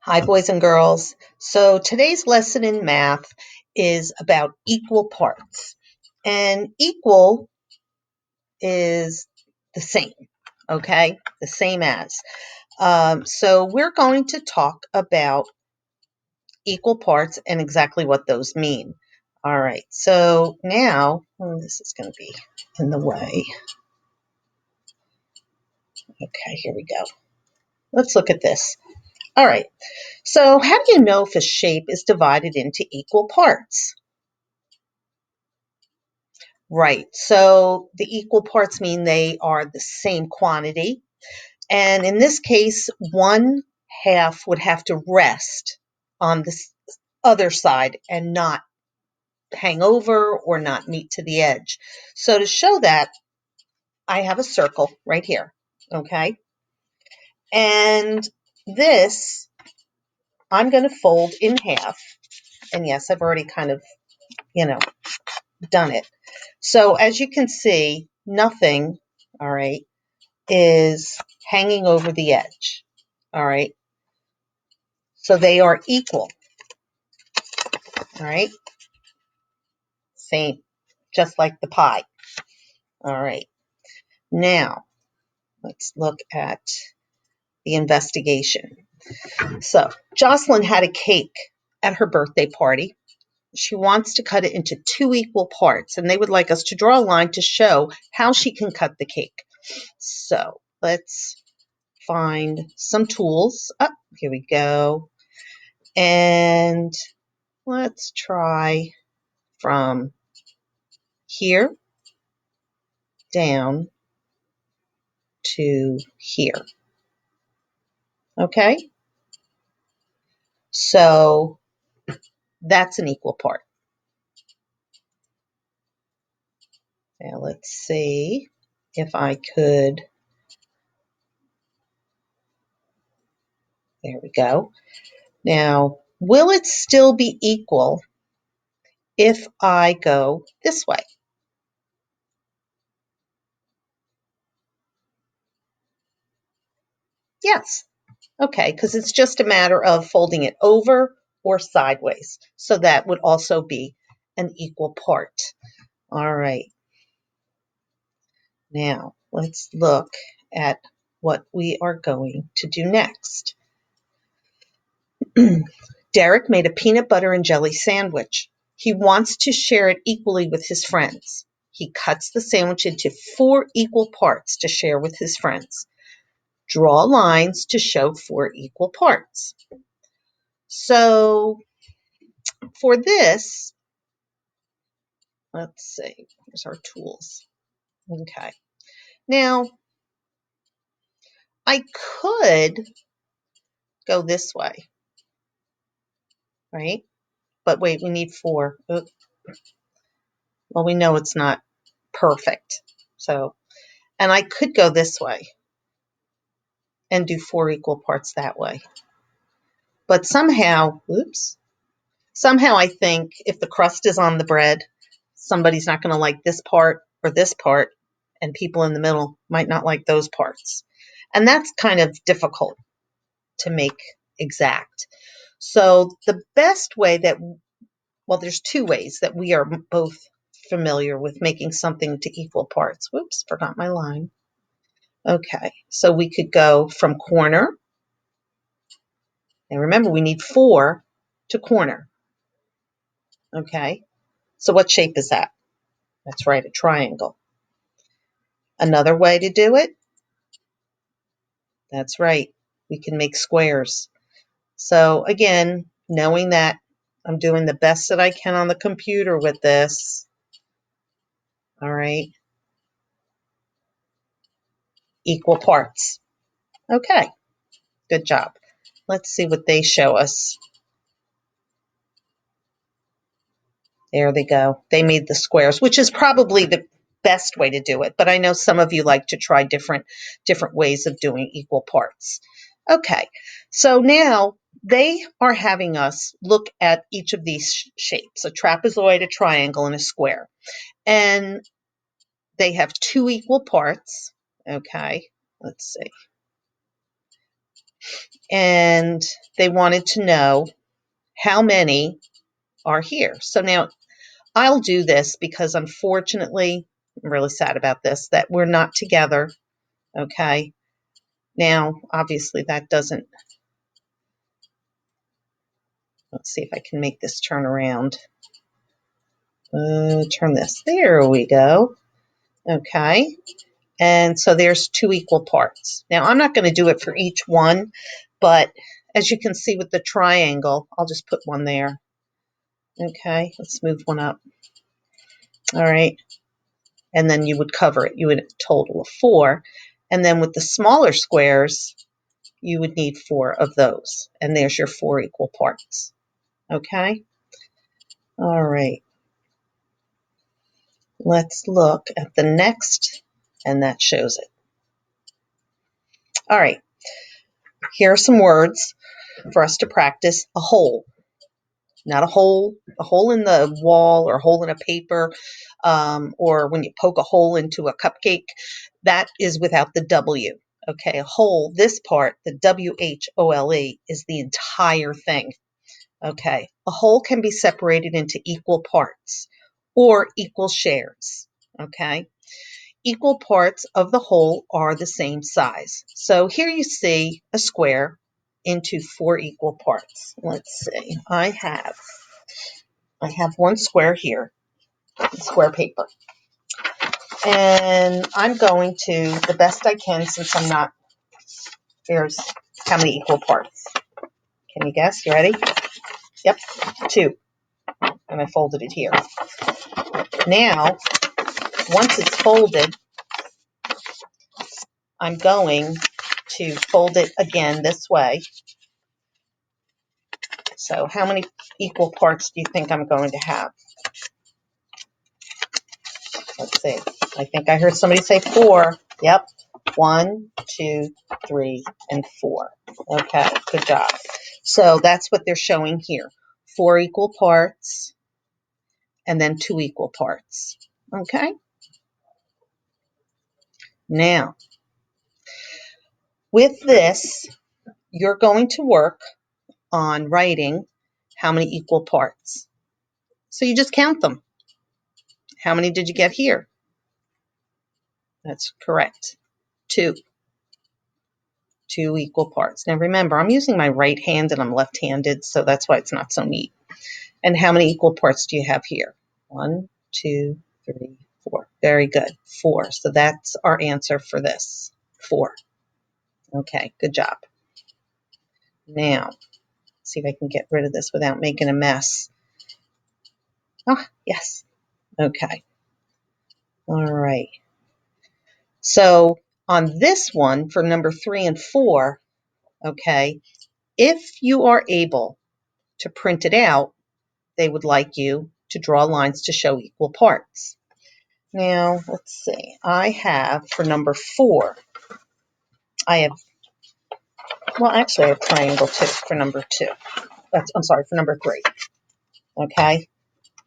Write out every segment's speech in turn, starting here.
Hi, boys and girls. So today's lesson in math is about equal parts. And equal is the same, okay? The same as. So we're going to talk about equal parts and exactly what those mean. All right, so now, this is going to be in the way. Okay, here we go. Let's look at this. All right, so how do you know if a shape is divided into equal parts? Right. So the equal parts mean they are the same quantity. And in this case, one half would have to rest on the other side and not hang over or not meet to the edge. So to show that, I have a circle right here. Okay. And this I'm going to fold in half. And yes, I've already kind of, you know, done it. So as you can see, nothing, all right, is hanging over the edge. All right. So they are equal. All right. Same, just like the pie. All right. Now, let's look at the investigation. So, Jocelyn had a cake at her birthday party. She wants to cut it into two equal parts, and they would like us to draw a line to show how she can cut the cake. So, let's find some tools. Oh, here we go. And let's try from here down to here. Okay? So that's an equal part. Now let's see if I could. There we go. Now, will it still be equal if I go this way? Yes. Okay, because it's just a matter of folding it over or sideways. So that would also be an equal part. All right. Now, let's look at what we are going to do next. Derek made a peanut butter and jelly sandwich. He wants to share it equally with his friends. He cuts the sandwich into 4 equal parts to share with his friends. Draw lines to show 4 equal parts. So for this, let's see, here's our tools. Okay. Now, I could go this way, right? But wait, we need 4. Well, we know it's not perfect. So, and I could go this way and do 4 equal parts that way. But somehow, somehow I think if the crust is on the bread, somebody's not going to like this part or this part, and people in the middle might not like those parts. And that's kind of difficult to make exact. So the best way that, well, there's 2 ways that we are both familiar with making something to equal parts. Whoops, forgot my line. Okay, so we could go from corner. And remember, we need 4 to corner. Okay, so what shape is that? That's right, a triangle. Another way to do it, that's right, we can make squares. So again, knowing that I'm doing the best that I can on the computer with this, all right, equal parts. Okay, good job. Let's see what they show us. There they go. They made the squares, which is probably the best way to do it. But I know some of you like to try different ways of doing equal parts. Okay, so now they are having us look at each of these shapes, a trapezoid, a triangle, and a square. And they have 2 equal parts. Okay, let's see. and they wanted to know how many are here. So now I'll do this because unfortunately, I'm really sad about this, that we're not together, okay? Now, obviously that doesn't, let's see if I can make this turn around. Turn this, there we go. Okay, and so there's 2 equal parts. Now I'm not going to do it for each one, but as you can see with the triangle, I'll just put one there. Okay, let's move one up. All right, and then you would cover it. You would have a total of 4. And then with the smaller squares, you would need 4 of those. And there's your 4 equal parts. Okay? All right. Let's look at the next, and that shows it. All right. Here are some words for us to practice. A hole. Not a hole in the wall or a hole in a paper, or when you poke a hole into a cupcake. That is without the W. Okay, a hole, this part, the W-H-O-L-E, is the entire thing. Okay, a whole can be separated into equal parts or equal shares. Okay, equal parts of the whole are the same size. So here you see a square into 4 equal parts. Let's see, I have one square here, square paper. And I'm going to, the best I can, since I'm not, there's how many equal parts? Can you guess? You ready? Yep, 2. And I folded it here. Now, once it's folded, I'm going to fold it again this way. So how many equal parts do you think I'm going to have? Let's see. I think I heard somebody say 4. Yep. 1, 2, 3, and 4. Okay, good job. So that's what they're showing here. 4 equal parts and then 2 equal parts. Okay? Now, with this, you're going to work on writing how many equal parts. So you just count them. How many did you get here? That's correct. 2. 2 equal parts. Now remember, I'm using my right hand and I'm left-handed, so that's why it's not so neat. And how many equal parts do you have here? 1, 2, 3, 4. Very good. 4. So that's our answer for this. 4. Okay, good job. Now, see if I can get rid of this without making a mess. Ah, yes. Okay. All right. So on this one, for number 3 and 4, okay, if you are able to print it out, they would like you to draw lines to show equal parts. Now, let's see. I have, for number 4, I have, well, actually I have triangle 2 for number 2. I'm sorry, for number 3. Okay.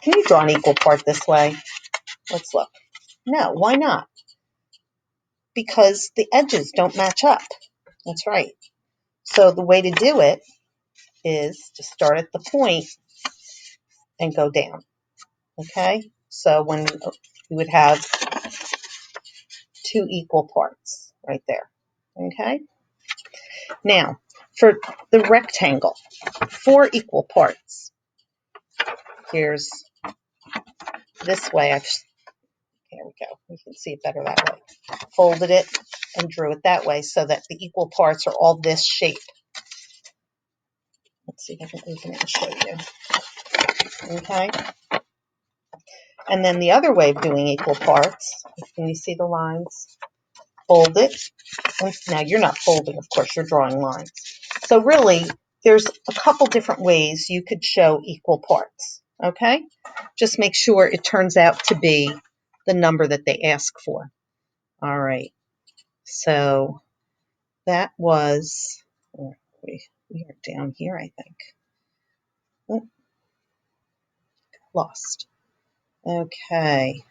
Can you draw an equal part this way? Let's look. No, why not? Because the edges don't match up. That's right. So the way to do it is to start at the point and go down. Okay. So when you would have 2 equal parts right there. Okay. Now, for the rectangle, 4 equal parts. Here's this way. Here we go. You can see it better that way. Folded it and drew it that way so that the equal parts are all this shape. Let's see if I can open it and show you. Okay. And then the other way of doing equal parts, can you see the lines? Fold it. Now you're not folding, of course, you're drawing lines. So really, there's a couple different ways you could show equal parts. Okay? Just make sure it turns out to be the number that they ask for. All right. So that was, we are down here, I think. Oh, lost. Okay.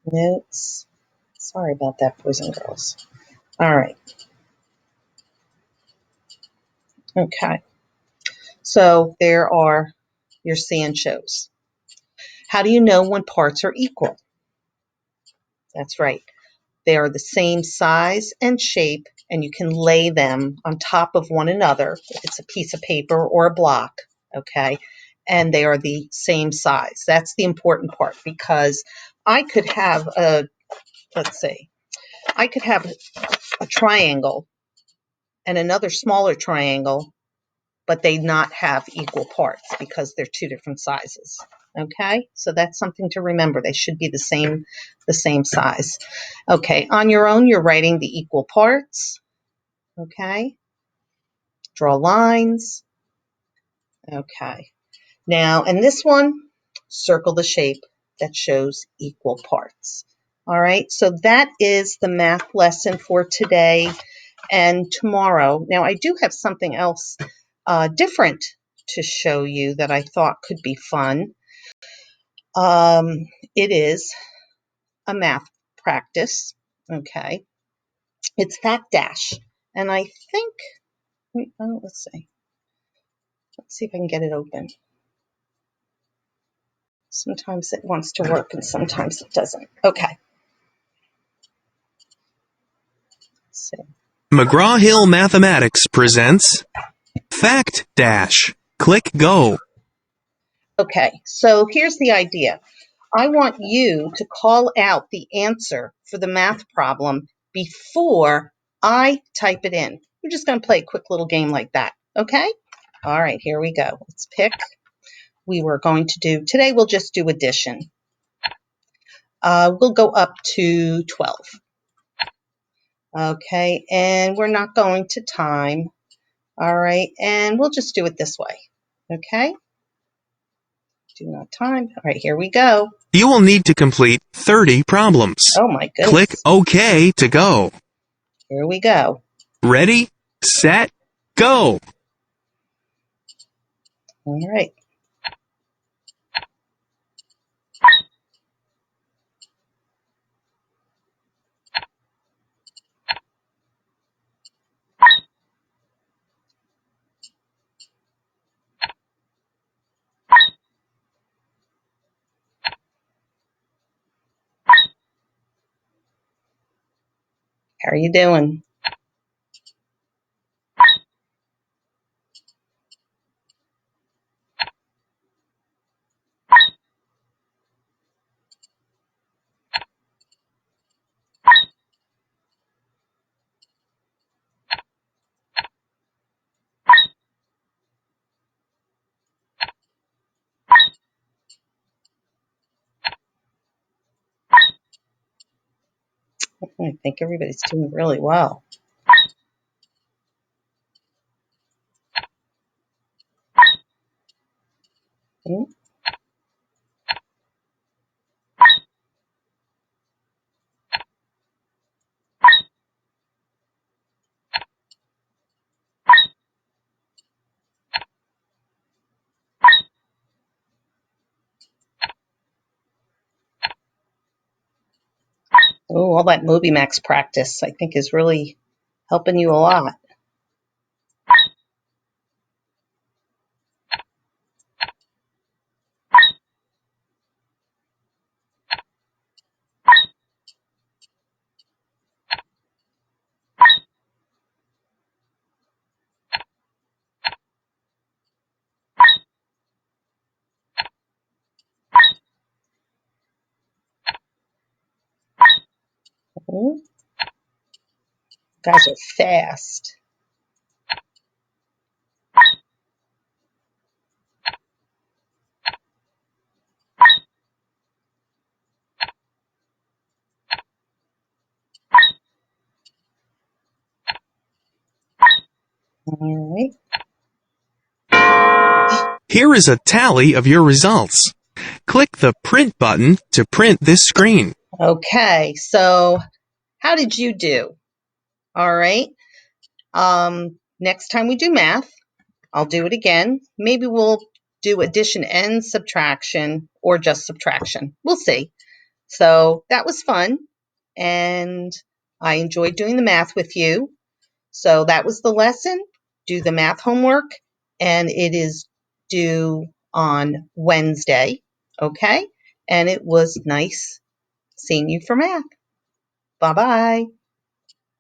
Notes. Sorry about that, boys and girls. All right. Okay, so there are your sand shows. How do you know when parts are equal? That's right. They are the same size and shape, and you can lay them on top of one another if it's a piece of paper or a block, okay? And they are the same size. That's the important part, because I could have let's see, I could have a triangle and another smaller triangle, but they not have equal parts because they're two different sizes. Okay, so that's something to remember. They should be the same size. Okay, on your own, you're writing the equal parts. Okay, draw lines. Okay, now, and this one, circle the shape that shows equal parts. All right, so that is the math lesson for today and tomorrow. Now, I do have something else different to show you that I thought could be fun. It is a math practice. Okay, it's Fact Dash, and I think, let's see if I can get it open. Sometimes it wants to work and sometimes it doesn't. Okay. Let's see. McGraw-Hill Mathematics presents Fact Dash. Click Go. Okay, so here's the idea. I want you to call out the answer for the math problem before I type it in. We're just going to play a quick little game like that, okay? All right, here we go. Let's pick. We were going to do, today we'll just do addition. We'll go up to 12. Okay, and we're not going to time. All right, and we'll just do it this way, okay? Do not time. All right, here we go. You will need to complete 30 problems. Oh my goodness. Click OK to go. Here we go. Ready, set, go. All right. How are you doing? I think everybody's doing really well. Hmm? Oh, all that MobyMax practice, I think, is really helping you a lot. You guys are fast. All right. Here is a tally of your results. Click the Print button to print this screen. Okay, so how did you do? All right. Next time we do math, I'll do it again. Maybe we'll do addition and subtraction or just subtraction. We'll see. So that was fun, and I enjoyed doing the math with you. So that was the lesson. do the math homework, and it is due on Wednesday, okay? And it was nice seeing you for math. Bye-bye.